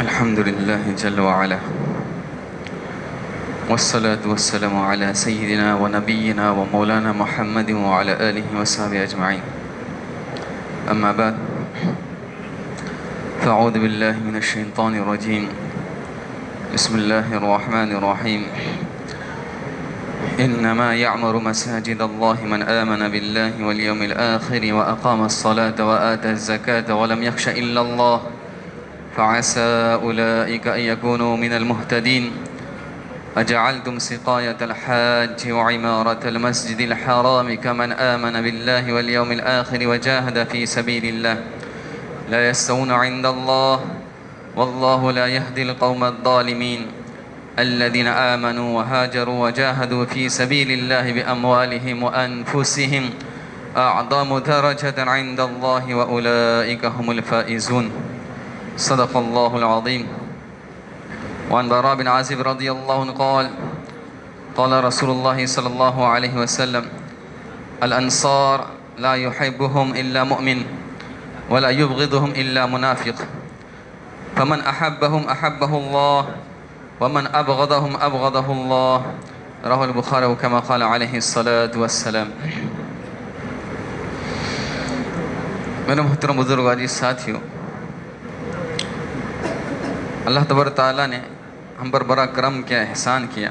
الحمد لله جل وعلا، والصلاة والسلام على سيدنا ونبينا ومولانا محمد وعلى آله وصحبه أجمعين. أما بعد، فأعوذ بالله من الشيطان الرجيم. بسم الله الرحمن الرحيم. إنما يعمر مساجد الله من آمن بالله واليوم الآخر وأقام الصلاة وآتى الزكاة ولم يخش إلا الله فعسى أولئك أن يكونوا من المهتدين. أجعلتم سقاية الحاج وعمارة المسجد الحرام كمن آمن بالله واليوم الآخر وجاهد في سبيل الله لا يستوون عند الله والله لا يهدي القوم الظالمين. الذين آمنوا وهاجروا وجاهدوا في سبيل الله بأموالهم وأنفسهم أعظم درجة عند الله وأولئك هم الفائزون. صدق الله العظيم. وعن براء بن عازب رضي الله عنه قال قال رسول الله صلى الله عليه وسلم: الأنصار لا يحبهم إلا مؤمن ولا يبغضهم إلا منافق، فمن أحبهم أحبه الله ومن أبغضهم أبغضه الله. رواه البخاري كما قال عليه الصلاة والسلام. میرے محترم بزرگ عزیز ساتھیوں، اللہ تبارک تعالیٰ نے ہم پر بڑا کرم کیا، احسان کیا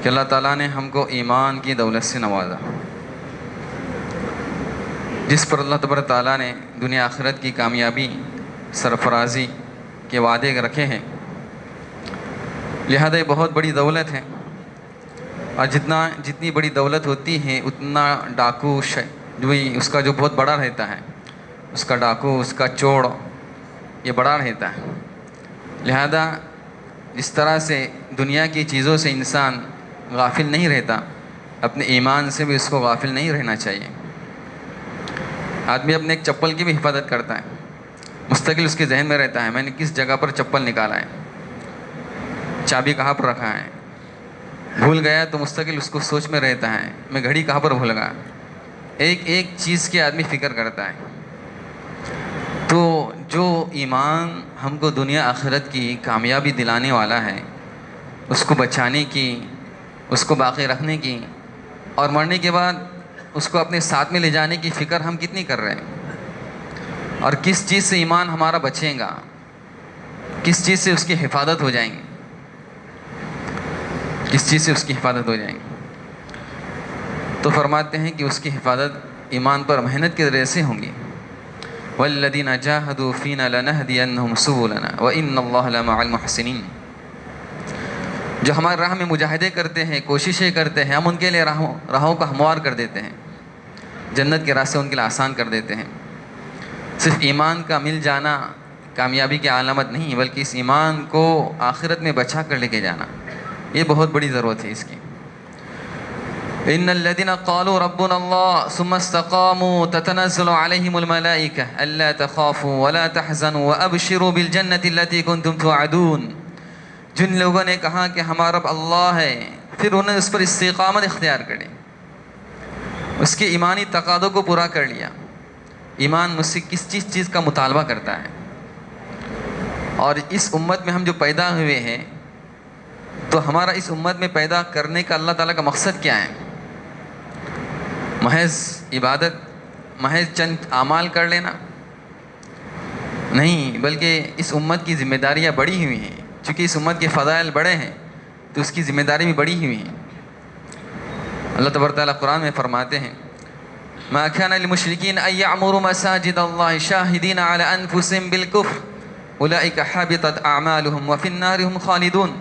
کہ اللہ تعالیٰ نے ہم کو ایمان کی دولت سے نوازا، جس پر اللہ تبارک تعالیٰ نے دنیا آخرت کی کامیابی، سرفرازی کے وعدے رکھے ہیں. لہذا یہ بہت بڑی دولت ہے، اور جتنی بڑی دولت ہوتی ہے اتنا ڈاکو جو اس کا جو بہت بڑا رہتا ہے، اس کا ڈاکو، اس کا چوڑ یہ بڑا رہتا ہے. لہذا جس طرح سے دنیا کی چیزوں سے انسان غافل نہیں رہتا، اپنے ایمان سے بھی اس کو غافل نہیں رہنا چاہیے. آدمی اپنے ایک چپل کی بھی حفاظت کرتا ہے، مستقل اس کے ذہن میں رہتا ہے میں نے کس جگہ پر چپل نکالا ہے، چابی کہاں پر رکھا ہے. بھول گیا تو مستقل اس کو سوچ میں رہتا ہے میں گھڑی کہاں پر بھول گیا. ایک ایک چیز کی آدمی فکر کرتا ہے. تو جو ایمان ہم کو دنیا آخرت کی کامیابی دلانے والا ہے، اس کو بچانے کی، اس کو باقی رکھنے کی، اور مرنے کے بعد اس کو اپنے ساتھ میں لے جانے کی فکر ہم کتنی کر رہے ہیں، اور کس چیز سے ایمان ہمارا بچے گا، کس چیز سے اس کی حفاظت ہو جائیں گی، کس چیز سے اس کی حفاظت ہو جائیں گی. تو فرماتے ہیں کہ اس کی حفاظت ایمان پر محنت کے ذریعے سے ہوں گی. والذین جاہدوا فینا لنہدینہم سبلنا وان اللہ لمع المحسنین. جو ہمارے راہ میں مجاہدے کرتے ہیں، کوششیں کرتے ہیں، ہم ان کے لیے راہوں کو ہموار کر دیتے ہیں، جنت کے راستے ان کے لیے آسان کر دیتے ہیں. صرف ایمان کا مل جانا کامیابی کی علامت نہیں، بلکہ اس ایمان کو آخرت میں بچا کر لے کے جانا یہ بہت بڑی ضرورت ہے اس کی. ان الذين قالوا ربنا الله ثم استقاموا تتنزل عليهم الملائكة الا تخافوا ولا تحزنوا وابشروا بالجنة التي كنتم توعدون. جن لوگوں نے کہا کہ ہمارا رب اللہ ہے، پھر انہوں نے اس پر استقامت اختیار کری، اس کے ایمانی تقاضوں کو پورا کر لیا. ایمان مجھ سے کس چیز کا مطالبہ کرتا ہے، اور اس امت میں ہم جو پیدا ہوئے ہیں تو ہمارا اس امت میں پیدا کرنے کا اللہ تعالیٰ کا مقصد کیا ہے؟ محض عبادت، محض چند اعمال کر لینا نہیں، بلکہ اس امت کی ذمہ داریاں بڑی ہوئی ہیں. چونکہ اس امت کے فضائل بڑے ہیں تو اس کی ذمہ داری بھی بڑی ہوئی ہیں. اللہ تبارک تعالیٰ قرآن میں فرماتے ہیں: ما كان للمشركين ان يعمروا مساجد الله شاهدين على انفسهم بالكفر اولئك حبطت اعمالهم وفي النار هم خالدون.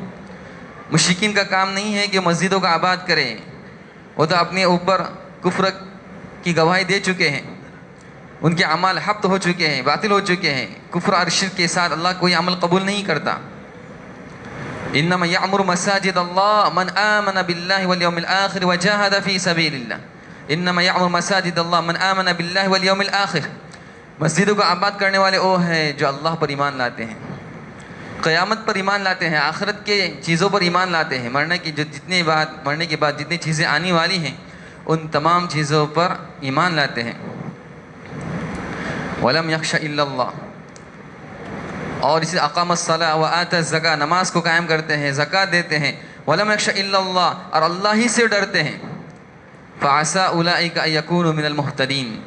مشرکین کا کام نہیں ہے کہ مسجدوں کا آباد کرے، وہ تو اپنے اوپر کفر کی گواہی دے چکے ہیں، ان کے اعمال حبط ہو چکے ہیں، باطل ہو چکے ہیں. کفر اور شرک کے ساتھ اللہ کوئی عمل قبول نہیں کرتا. انما یعمر مساجد اللہ من آمن باللہ والیوم الآخر وجاہد فی سبیل اللہ. انما یعمر مساجد اللہ من آمن باللہ والیوم الآخر. مسجدوں کا آباد کرنے والے وہ ہیں جو اللہ پر ایمان لاتے ہیں، قیامت پر ایمان لاتے ہیں، آخرت کے چیزوں پر ایمان لاتے ہیں، مرنے کے بعد جتنی چیزیں آنے والی ہیں ان تمام چیزوں پر ایمان لاتے ہیں. وَلَمْ يَخْشَ إِلَّا اللَّهِ. اور اسی اقام الصلاۃ و آت الزکاۃ، نماز کو قائم کرتے ہیں، زکوٰۃ دیتے ہیں، ولم یخش الا اللہ، اور اللہ ہی سے ڈرتے ہیں، فعسى اولئک ان یکونوا من المہتدین،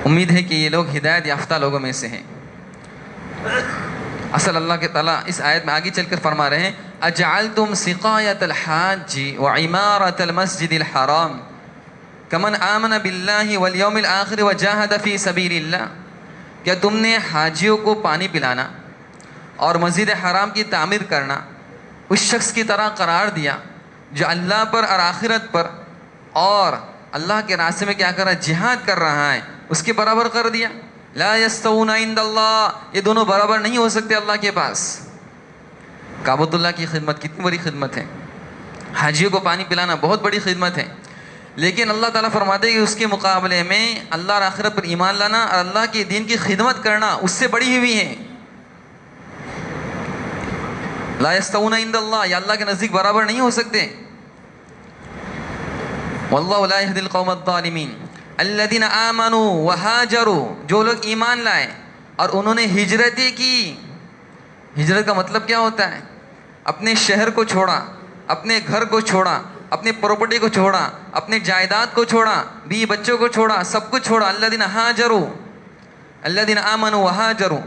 امید ہے کہ یہ لوگ ہدایت یافتہ لوگوں میں سے ہیں۔ اصل اللہ کے تعالیٰ اس آیت میں آگے چل کر فرما رہے ہیں اجعلتم سقایۃ الحاج وعمارۃ المسجد الحرام کمن آمن باللہ والیوم الآخر وجاہد فی سبیل اللہ، کیا تم نے حاجیوں کو پانی پلانا اور مسجد حرام کی تعمیر کرنا اس شخص کی طرح قرار دیا جو اللہ پر اور آخرت پر اور اللہ کے راستے میں کیا کر رہا ہے، جہاد کر رہا ہے، اس کے برابر کر دیا؟ لا یستوون عند اللہ، یہ دونوں برابر نہیں ہو سکتے اللہ کے پاس۔ کعبۃ اللہ کی خدمت کتنی بڑی خدمت ہے، حاجیوں کو پانی پلانا بہت بڑی خدمت ہے، لیکن اللہ تعالیٰ فرماتے ہیں کہ اس کے مقابلے میں اللہ اور آخرت پر ایمان لانا اور اللہ کے دین کی خدمت کرنا اس سے بڑی ہوئی ہے۔ لا یستوون عند اللہ، یا اللہ کے نزدیک برابر نہیں ہو سکتے۔ واللہ لا یہدی القوم الظالمین الذین آمنوا وہاجروا، جو لوگ ایمان لائے اور انہوں نے ہجرتیں کی۔ ہجرت کا مطلب کیا ہوتا ہے؟ اپنے شہر کو چھوڑا، اپنے گھر کو چھوڑا، اپنے پراپرٹی کو چھوڑا، اپنے جائیداد کو چھوڑا، بیوی بچوں کو چھوڑا، سب کچھ چھوڑا۔ الذین ہاجروا، الذین آمنوا وہاجروا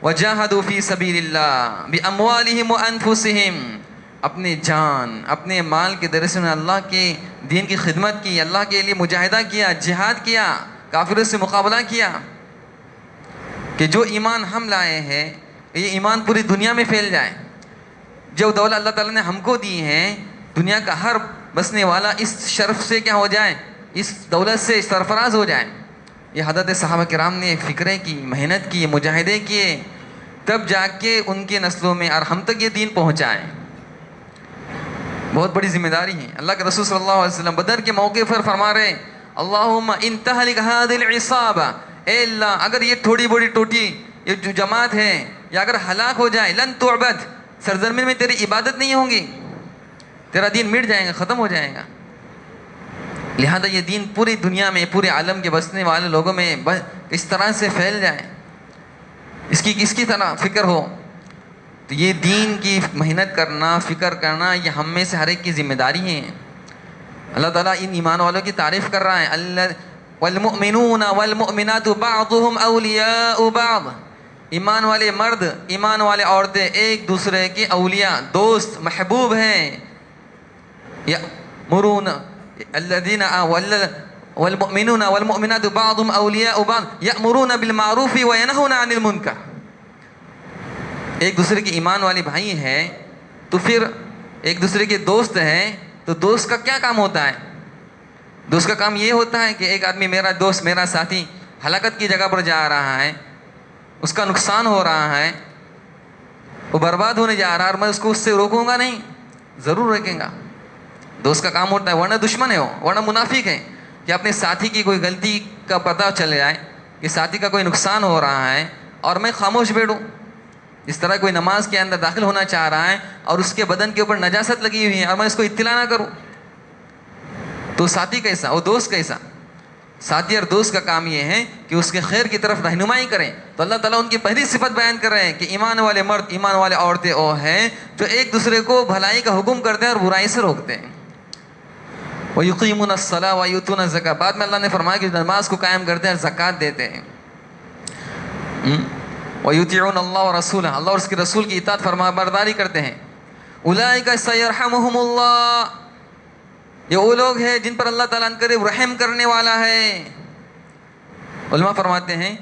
وجاہدوا فی سبیل اللہ باموالہم وانفسہم، اپنے جان اپنے مال کے ذریعے سے اللہ کے دین کی خدمت کی، اللہ کے لیے مجاہدہ کیا، جہاد کیا، کافروں سے مقابلہ کیا، کہ جو ایمان ہم لائے ہیں یہ ایمان پوری دنیا میں پھیل جائے۔ جو دولت اللہ تعالیٰ نے ہم کو دی ہے، دنیا کا ہر بسنے والا اس شرف سے کیا ہو جائے، اس دولت سے سرفراز ہو جائے۔ یہ حضرت صحابہ کرام نے فکریں کی، محنت کی، مجاہدے کیے، تب جا کے ان کے نسلوں میں اور ہم تک یہ دین پہنچائے۔ بہت بڑی ذمہ داری ہے۔ اللہ کے رسول صلی اللہ علیہ وسلم بدر کے موقع پر فرما رہے اللہم ان تہلک ہذہ العصابہ، اے اللہ اگر یہ تھوڑی بڑی ٹوٹی یہ جو جماعت ہے یا اگر ہلاک ہو جائے، لن تعبد، سرزمین میں تیری عبادت نہیں ہوگی، تیرا دین مٹ جائے گا، ختم ہو جائے گا۔ لہذا یہ دین پوری دنیا میں، پورے عالم کے بسنے والے لوگوں میں اس طرح سے پھیل جائے، اس کی طرح فکر ہو۔ تو یہ دین کی محنت کرنا، فکر کرنا، یہ ہم میں سے ہر ایک کی ذمہ داری ہے۔ اللہ تعالیٰ ان ایمان والوں کی تعریف کر رہا ہے والمؤمنون والمؤمنات بعضهم اولیاء بعض، ایمان والے مرد، ایمان والے عورتیں ایک دوسرے کے اولیاء، دوست، محبوب ہیں۔ یأمرون الذین والمؤمنون والمؤمنات بعضهم اولیاء بعض یأمرون بالمعروف وینہون عن المنکر، ایک دوسرے کے ایمان والے بھائی ہیں تو پھر ایک دوسرے کے دوست ہیں، تو دوست کا کیا کام ہوتا ہے؟ دوست کا کام یہ ہوتا ہے کہ ایک آدمی، میرا دوست، میرا ساتھی ہلاکت کی جگہ پر جا رہا ہے، اس کا نقصان ہو رہا ہے، وہ برباد ہونے جا رہا ہے، اور میں اس کو اس سے روکوں گا نہیں، ضرور روکیں گا۔ دوست کا کام ہوتا ہے، ورنہ دشمن ہے وہ، ورنہ منافق ہے، کہ اپنے ساتھی کی کوئی غلطی کا پتہ چل جائے کہ ساتھی کا کوئی نقصان ہو رہا ہے اور میں خاموش بیٹھوں۔ اس طرح کوئی نماز کے اندر داخل ہونا چاہ رہا ہے اور اس کے بدن کے اوپر نجاست لگی ہوئی ہے اور میں اس کو اطلاع نہ کروں، تو ساتھی کیسا، وہ دوست کیسا؟ ساتھی اور دوست کا کام یہ ہے کہ اس کے خیر کی طرف رہنمائی کریں۔ تو اللہ تعالیٰ ان کی پہلی صفت بیان کر رہے ہیں کہ ایمان والے مرد، ایمان والے عورتیں وہ ہیں جو ایک دوسرے کو بھلائی کا حکم کرتے ہیں اور برائی سے روکتے ہیں۔ وَيُقِيمُونَ الصَّلَاةَ وَيُؤْتُونَ الزَّكَاةَ، بعد میں اللہ نے فرمایا کہ نماز کو قائم کرتے ہیں اور زکوٰۃ دیتے ہیں۔ وَيُطِيعُونَ اللَّهَ وَرَسُولَهُ، اللہ اور اس کے رسول کی اطاعت فرما برداری کرتے ہیں۔ أُولَٰئِكَ سَيَرْحَمُهُمُ اللَّهُ، یہ وہ لوگ ہیں جن پر اللہ تعالیٰ قریب رحم کرنے والا ہے۔ علماء فرماتے ہیں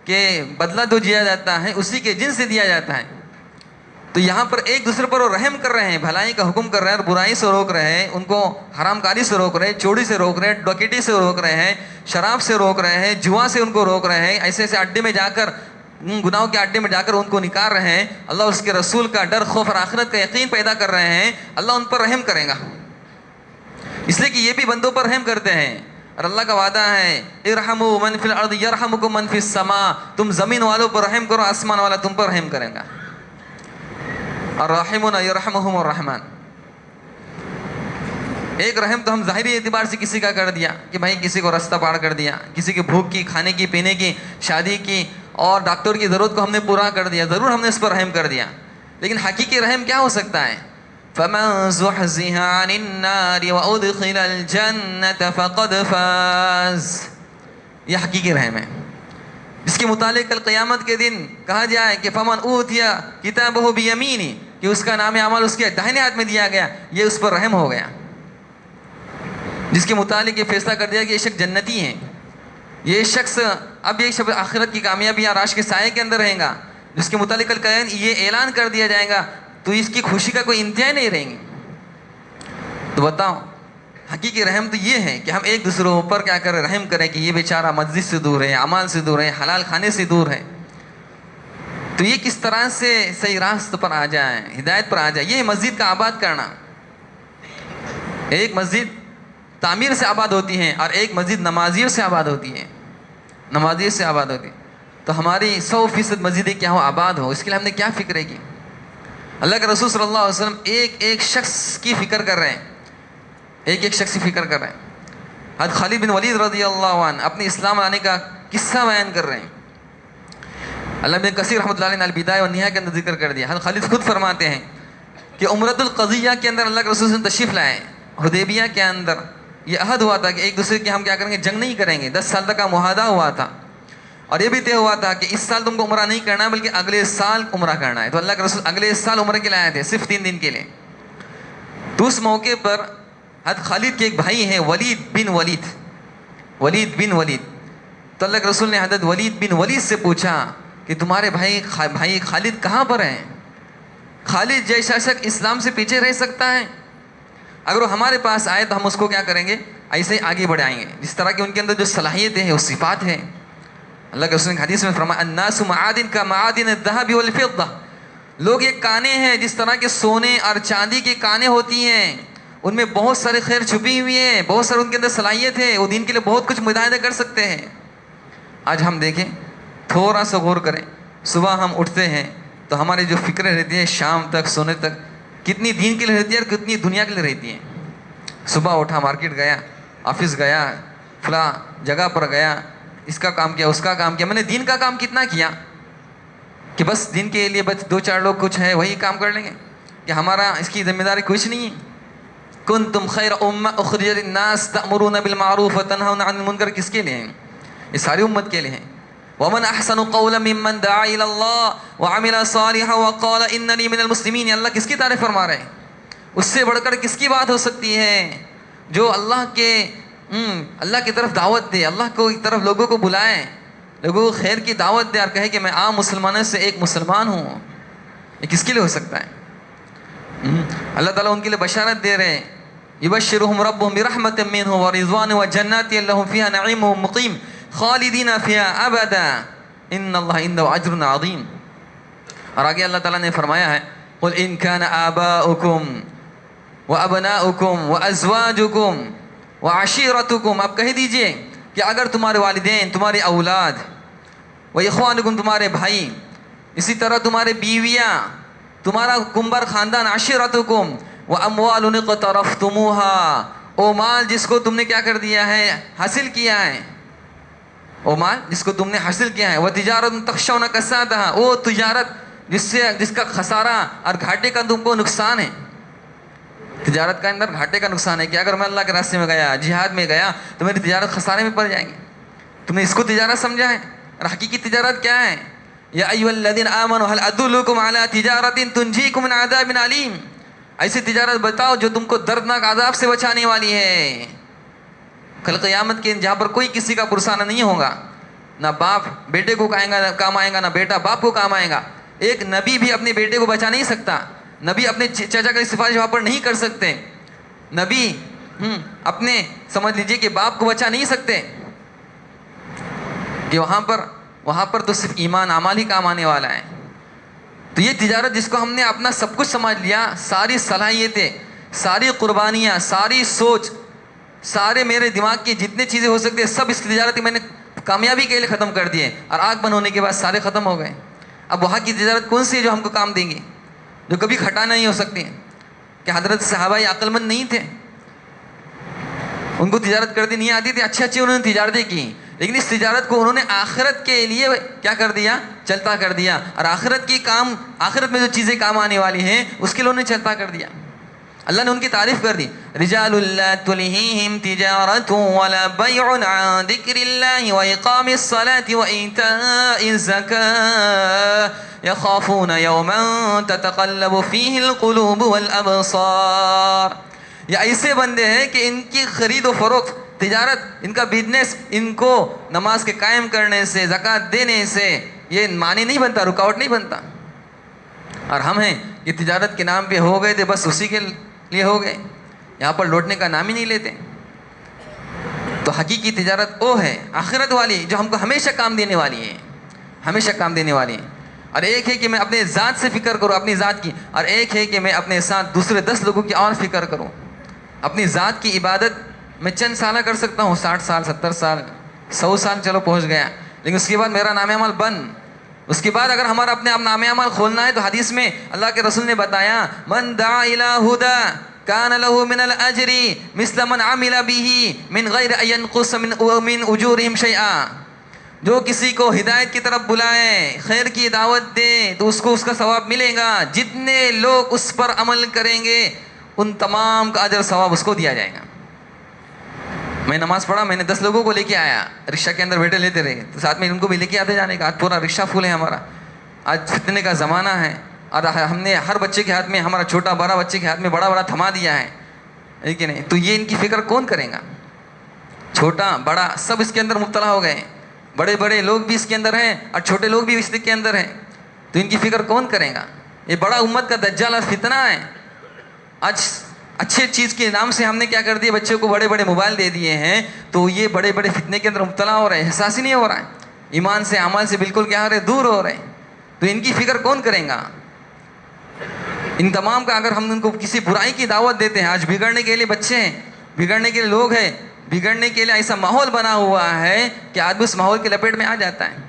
کہ بدلہ جو دیا جاتا ہے اسی کے جن سے دیا جاتا ہے، تو یہاں پر ایک دوسرے پر وہ رحم کر رہے ہیں، بھلائی کا حکم کر رہے ہیں اور برائی سے روک رہے ہیں، ان کو حرام کاری سے روک رہے ہیں، چوری سے روک رہے ہیں، ڈکیٹی سے روک رہے ہیں، شراب سے روک رہے ہیں، جوا سے ان کو روک رہے ہیں، ایسے ایسے اڈے میں جا کر، گناہوں کے اڈے میں جا کر ان کو نکال رہے ہیں۔ اللہ اور اس کے رسول کا ڈر، خوف اور آخرت کا یقین پیدا کر رہے ہیں، اللہ ان پر رحم کرے گا، اس لیے کہ یہ بھی بندوں پر رحم کرتے ہیں۔ اور اللہ کا وعدہ ہے ارحموا من فی الارض یرحمکم من فی السماء، تم زمین والوں پر رحم کرو، آسمان والا تم پر رحم کرے گا۔ الراحمون یرحمہم الرحمن، ایک رحم تو ہم ظاہری اعتبار سے کسی کا کر دیا کہ بھائی کسی کو رستہ پار کر دیا، کسی کی بھوک کی، کھانے کی، پینے کی، شادی کی، اور ڈاکٹر کی ضرورت کو ہم نے پورا کر دیا, ضرور ہم نے اس پر رحم کر دیا, لیکن حقیقی رحم کیا ہو سکتا ہے؟ فَمَن زُحْزِحَ عَنِ النَّارِ وَأُدْخِلَ الْجَنَّةَ فَقَدْ فَازَ. یہ حقیقی رحم ہے, اس کے متعلق کل قیامت کے دن کہا جائے کہ فمن اوتیا کتابہ بیمینی, کہ اس کا نام اعمال اس کے داہنے ہاتھ میں دیا گیا, یہ اس پر رحم ہو گیا. جس کے متعلق یہ فیصلہ کر دیا کہ یہ شخص جنتی ہیں, یہ شخص اب یہ شخص آخرت کی کامیابی اور عرش کے سائے کے اندر رہیں گا, جس کے متعلق کل یہ اعلان کر دیا جائے گا, تو اس کی خوشی کا کوئی انتہا نہیں رہیں گی. تو بتاؤ حقیقی رحم تو یہ ہے کہ ہم ایک دوسرے پر کیا کریں, رحم کریں کہ یہ بیچارہ مسجد سے دور ہے, اعمال سے دور ہے, حلال کھانے سے دور ہے, تو یہ کس طرح سے صحیح راست پر آ جائے, ہدایت پر آ جائے. یہ مسجد کا آباد کرنا, ایک مسجد تعمیر سے آباد ہوتی ہے اور ایک مسجد نمازیوں سے آباد ہوتی ہے, نمازیوں سے آباد ہوتی ہے. تو ہماری 100% مسجدیں کیا ہو, آباد ہو, اس کے لیے ہم نے کیا فکر کی؟ اللہ کے رسول صلی اللہ علیہ وسلم ایک ایک شخص کی فکر کر رہے ہیں, ایک ایک شخص کی فکر کر رہے ہیں. حضرت خالد بن ولید رضی اللہ عنہ اپنے اسلام لانے کا قصہ بیان کر رہے ہیں. اللہ بن کثیر رحمۃ اللہ علیہ نے البدایہ والنہایہ کے اندر ذکر کر دیا. حضرت خالد خود فرماتے ہیں کہ عمرۃ القضیہ کے اندر اللہ کے رسول صلی اللہ علیہ وسلم تشریف لائے. حدیبیہ کے اندر یہ عہد ہوا تھا کہ ایک دوسرے کے ہم کیا کریں گے, جنگ نہیں کریں گے. 10 سال تک کا معاہدہ ہوا تھا, اور یہ بھی طے ہوا تھا کہ اس سال تم کو عمرہ نہیں کرنا ہے بلکہ اگلے سال عمرہ کرنا ہے. تو اللہ کے رسول اگلے سال عمرہ کے لیے آئے تھے, صرف 3 دن کے لیے. تو اس موقع پر حضرت خالد کے ایک بھائی ہیں ولید بن ولید. تو اللہ کے رسول نے حضرت ولید بن ولید سے پوچھا کہ تمہارے بھائی خالد کہاں پر ہیں؟ خالد جیسا شخص اسلام سے پیچھے رہ سکتا ہے؟ اگر وہ ہمارے پاس آئے تو ہم اس کو کیا کریں گے, ایسے ہی آگے بڑھائیں گے جس طرح کہ ان کے اندر جو صلاحیتیں ہیں, وہ صفات ہیں. اللہ کے رسول نے حدیث میں فرمایا الناس معادن کا معادن الذهب والفضة, لوگ یہ کانے ہیں جس طرح کے سونے اور چاندی کی کانے ہوتی ہیں, ان میں بہت سارے خیر چھپی ہوئی ہیں, بہت سارے ان کے اندر صلاحیت ہے, وہ دین کے لیے بہت کچھ مجاہدہ کر سکتے ہیں. آج ہم دیکھیں, تھوڑا سا غور کریں, صبح ہم اٹھتے ہیں تو ہماری جو فکریں رہتی ہیں شام تک سونے تک, کتنی دین کے لیے رہتی ہے اور کتنی دنیا کے لیے رہتی ہیں. صبح اٹھا, مارکیٹ گیا, آفس گیا, فلاں جگہ پر گیا, اس کا کام کیا, اس کا کام کیا. میں نے دین کا کام کتنا کیا کہ بس دین کے لیے بس 2-4 لوگ کچھ ہے وہی کام کر لیں گے, کہ ہمارا اس کی ذمہ داری کچھ نہیں ہے. کنتم خیر امہ اخرجت للناس تأمرون بالمعروف وتنہون عن المنکر, کس کے لیے ہیں؟ یہ ساری امت کے لیے ہیں. ومن احسن قولا ممن دعا الی اللہ وعمل صالحا وقال اننی من المسلمین. اللہ کس کی تعریف فرما رہے ہیں؟ اس سے بڑھ کر کس کی بات ہو سکتی ہے جو اللہ کی طرف دعوت دے, اللہ کو کی طرف لوگوں کو بلائے, لوگوں کو خیر کی دعوت دے اور کہے کہ میں عام مسلمانوں سے ایک مسلمان ہوں. یہ کس کے لیے ہو سکتا ہے؟ اللہ تعالیٰ ان کے لیے بشارت دے رہے ہیں, یبشرہم ربہم برحمت منہ ورضوان وجنات لہم فیہا نعیم مقیم خالدین فیہا ابدا ان اللہ عنده اجر عظیم. اور آگے اللہ تعالیٰ نے فرمایا ہے قل ان کان آباؤکم وابناؤکم وازواجکم وعشیرتکم, آپ کہہ دیجئے کہ اگر تمہارے والدین, تمہاری اولاد, واخوانکم, تمہارے بھائی, اسی طرح تمہارے بیویاں, تمہارا کنبر خاندان, عشیرتکم واموال اقترفتموها, او مال جس کو تم نے کیا کر دیا ہے, حاصل کیا ہے, او مال جس کو تم نے حاصل کیا ہے, وتجارت تخشون کسادها, او تجارت جس کا خسارہ اور گھاٹے کا تم کو نقصان ہے. تجارت کا اندر گھاٹے کا نقصان ہے کہ اگر میں اللہ کے راستے میں گیا, جہاد میں گیا, تو میری تجارت خسارے میں پڑ جائیں گی. تم نے اس کو تجارت سمجھا ہے, اور حقیقی تجارت کیا ہے؟ یا ایھا الذین آمنوا هل ادلکم علی تجارت تنجیکم من عذاب علیم, ایسی تجارت بتاؤ جو تم کو دردناک عذاب سے بچانے والی ہے. کل قیامت کے جہاں پر کوئی کسی کا پرسانہ نہیں ہوگا, نہ باپ بیٹے کو کام آئے گا, نہ بیٹا باپ کو کام آئے گا. ایک نبی بھی اپنے بیٹے کو بچا نہیں سکتا, نبی اپنے چچا کا سفارش وہاں پر نہیں کر سکتے, نبی اپنے سمجھ لیجئے کہ باپ کو بچا نہیں سکتے, کہ وہاں پر تو صرف ایمان اعمال ہی کام آنے والا ہے. تو یہ تجارت جس کو ہم نے اپنا سب کچھ سمجھ لیا, ساری صلاحیتیں, ساری قربانیاں, ساری سوچ, سارے میرے دماغ کی جتنے چیزیں ہو سکتی ہیں سب اس تجارت میں نے کامیابی کے لیے ختم کر دیے, اور آنکھ بند ہونے کے بعد سارے ختم ہو گئے. اب وہاں کی تجارت کون سی ہے جو ہم کو کام دیں گی, جو کبھی کھٹا نہیں ہو سکتی؟ کہ حضرت صحابہ عقل مند نہیں تھے, ان کو تجارت کرتی نہیں آتی تھی, اچھی انہوں نے تجارتیں کی, لیکن اس تجارت کو انہوں نے آخرت کے لیے کیا کر دیا؟ چلتا کر دیا. اور آخرت میں جو چیزیں کام آنے والی ہیں اس کے لیے انہوں نے چلتا کر دیا. اللہ نے ان کی تعریف کر دی. رجال لا تلہیہم تجارت ولا بیع عن ذکر اللہ واقام الصلاة وایتاء الزکاة یخافون یوما تتقلب فیہ القلوب والابصار. یہ ایسے بندے ہیں کہ ان کی خرید و فروخت، تجارت، ان کا بزنس، ان کو نماز کے قائم کرنے سے، زکوٰۃ دینے سے یہ معنی نہیں بنتا، رکاوٹ نہیں بنتا. اور ہم ہیں یہ تجارت کے نام پہ ہو گئے تھے، بس اسی کے لیے ہو گئے، یہاں پر لوٹنے کا نام ہی نہیں لیتے. تو حقیقی تجارت وہ ہے آخرت والی جو ہم کو ہمیشہ کام دینے والی ہے، ہمیشہ کام دینے والی ہے. اور ایک ہے کہ میں اپنے ذات سے فکر کروں، اپنی ذات کی، اور ایک ہے کہ میں اپنے ساتھ دوسرے 10 لوگوں کی اور فکر کروں. اپنی ذات کی عبادت میں چند سالہ کر سکتا ہوں، 60 سال، 70 سال، 100 سال چلو پہنچ گیا، لیکن اس کے بعد میرا نام عمل بند. اس کے بعد اگر ہمارا اپنے نام عمل کھولنا ہے تو حدیث میں اللہ کے رسول نے بتایا من دعا الی ہدی کان له من الاجر مثل من عمل به من غیر ان ينقص من اجورهم شیئا. جو کسی کو ہدایت کی طرف بلائے، خیر کی دعوت دے تو اس کو اس کا ثواب ملے گا. جتنے لوگ اس پر عمل کریں گے ان تمام کا اجر ثواب اس کو دیا جائے گا. میں نماز پڑھا، میں نے 10 لوگوں کو لے کے آیا، رکشہ کے اندر بیٹھے لیتے رہے تو ساتھ میں ان کو بھی لے کے آتے جانے کا. آج پورا رکشہ فل ہے ہمارا. آج فتنے کا زمانہ ہے اور ہم نے ہر بچے کے ہاتھ میں، ہمارا چھوٹا بڑا بچے کے ہاتھ میں بڑا تھما دیا ہے، لیکن نہیں تو یہ ان کی فکر کون کرے گا؟ چھوٹا بڑا سب اس کے اندر مبتلا ہو گئے. بڑے لوگ بھی اس کے اندر ہیں اور چھوٹے لوگ بھی اس کے اندر ہیں. تو ان کی فکر کون کرے گا؟ یہ بڑا امت کا دجال اور فتنہ ہے. آج اچھے چیز کے نام سے ہم نے کیا کر دیا، بچوں کو بڑے موبائل دے دیے ہیں تو یہ بڑے فتنے کے اندر مبتلا ہو رہے ہیں. احساس ہی نہیں ہو رہا ہے، ایمان سے عمل سے بالکل کیا ہو رہے، دور ہو رہے ہیں. تو ان کی فکر کون کرے گا؟ ان تمام کا اگر ہم ان کو کسی برائی کی دعوت دیتے ہیں، آج بگڑنے کے لیے بچے ہیں، بگڑنے کے لیے لوگ ہیں، بگڑنے کے لیے ایسا ماحول بنا ہوا ہے کہ آدمی اس ماحول کی لپیٹ میں آ جاتا ہے.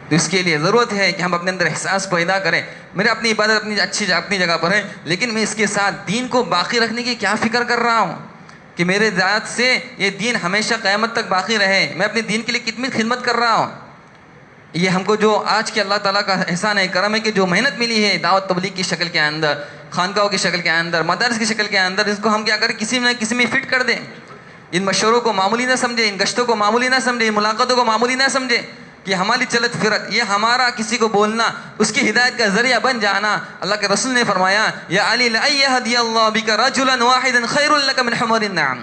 تو اس کے لیے ضرورت ہے کہ ہم اپنے اندر احساس پیدا کریں، میرے اپنی عبادت اپنی جگہ پر ہے، لیکن میں اس کے ساتھ دین کو باقی رکھنے کی کیا فکر کر رہا ہوں کہ میرے ذات سے یہ دین ہمیشہ قیامت تک باقی رہے. میں اپنے دین کے لیے کتنی خدمت کر رہا ہوں. یہ ہم کو جو آج کے اللہ تعالیٰ کا احسان ہے، کرم ہے کہ جو محنت ملی ہے دعوت تبلیغ کی شکل کے اندر، خانقاہوں کی شکل کے اندر، مدارس کی شکل کے اندر، اس کو ہم کیا کریں، کسی نہ کسی میں فٹ کر دیں. ان مشوروں کو معمولی نہ سمجھیں، ان گشتوں کو معمولی نہ سمجھیں، ان ملاقاتوں کو معمولی نہ سمجھیں کہ ہماری چلت فرت، یہ ہمارا کسی کو بولنا اس کی ہدایت کا ذریعہ بن جانا. اللہ کے رسول نے فرمایا یا علی لَأَن يَهْدِيَ اللَّهُ بِكَ رَجُلًا وَاحِدًا خَيْرٌ لَكَ مِنْ حُمُرِ النَّعَمِ.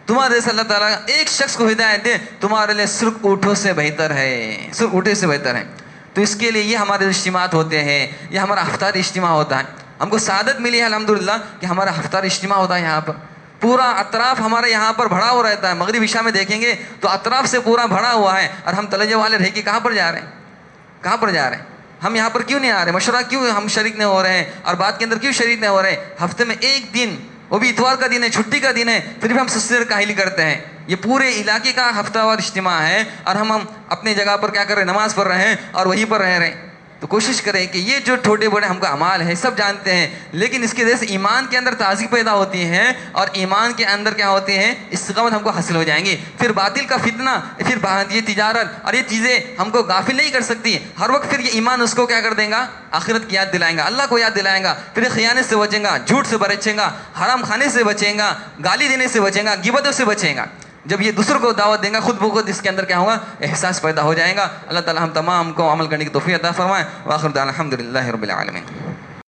تمہارے سے اللہ تعالیٰ ایک شخص کو ہدایت دے تمہارے لیے سرخ اونٹوں سے بہتر ہے، سرخ اونٹے سے بہتر ہے. تو اس کے لیے یہ ہمارے اجتماعات ہوتے ہیں، یہ ہمارا ہفتاری اجتماع ہوتا ہے. ہم کو سعادت ملی ہے الحمدللہ کہ ہمارا ہفتاری اجتماع ہوتا ہے. یہاں پر پورا اطراف ہمارے یہاں پر بھرا ہوا رہتا ہے. مغرب عشاء میں دیکھیں گے تو اطراف سے پورا بھرا ہوا ہے، اور ہم تلجے والے رہ کے کہاں پر جا رہے ہیں، کہاں پر جا رہے ہیں؟ ہم یہاں پر کیوں نہیں آ رہے؟ مشورہ کیوں ہم شریک نہیں ہو رہے ہیں؟ اور بات کے اندر کیوں شریک نہیں ہو رہے ہیں؟ ہفتے میں ایک دن، وہ بھی اتوار کا دن ہے، چھٹی کا دن ہے، پھر بھی ہم سستی اور کاہلی کرتے ہیں. یہ پورے علاقے کا ہفتہ وار اجتماع ہے اور ہم اپنے جگہ پر کیا کر رہے ہیں، نماز پڑھ رہے ہیں اور وہیں پر رہ رہے ہیں. تو کوشش کریں کہ یہ جو چھوٹے بڑے ہم کا اعمال ہے سب جانتے ہیں، لیکن اس کی وجہ سے ایمان کے اندر تازگی پیدا ہوتی ہے اور ایمان کے اندر کیا ہوتے ہیں، استقامت ہم کو حاصل ہو جائیں گی. پھر باطل کا فتنہ، پھر یہ تجارت اور یہ چیزیں ہم کو غافل نہیں کر سکتی. ہر وقت پھر یہ ایمان اس کو کیا کر دیں گا، آخرت کی یاد دلائیں گا، اللہ کو یاد دلائیں گا. پھر خیانت سے بچیں گا، جھوٹ سے بچیں گا، حرام کھانے سے بچیں گا، گالی دینے سے بچیں گا، غیبتوں سے بچیں گا. جب یہ دوسروں کو دعوت دیں گا خود بخود اس کے اندر کیا ہوگا، احساس پیدا ہو جائے گا. اللہ تعالی ہم تمام کو عمل کرنے کی توفیق عطا فرمائے. وآخر دعوانا الحمدللہ رب العالمین.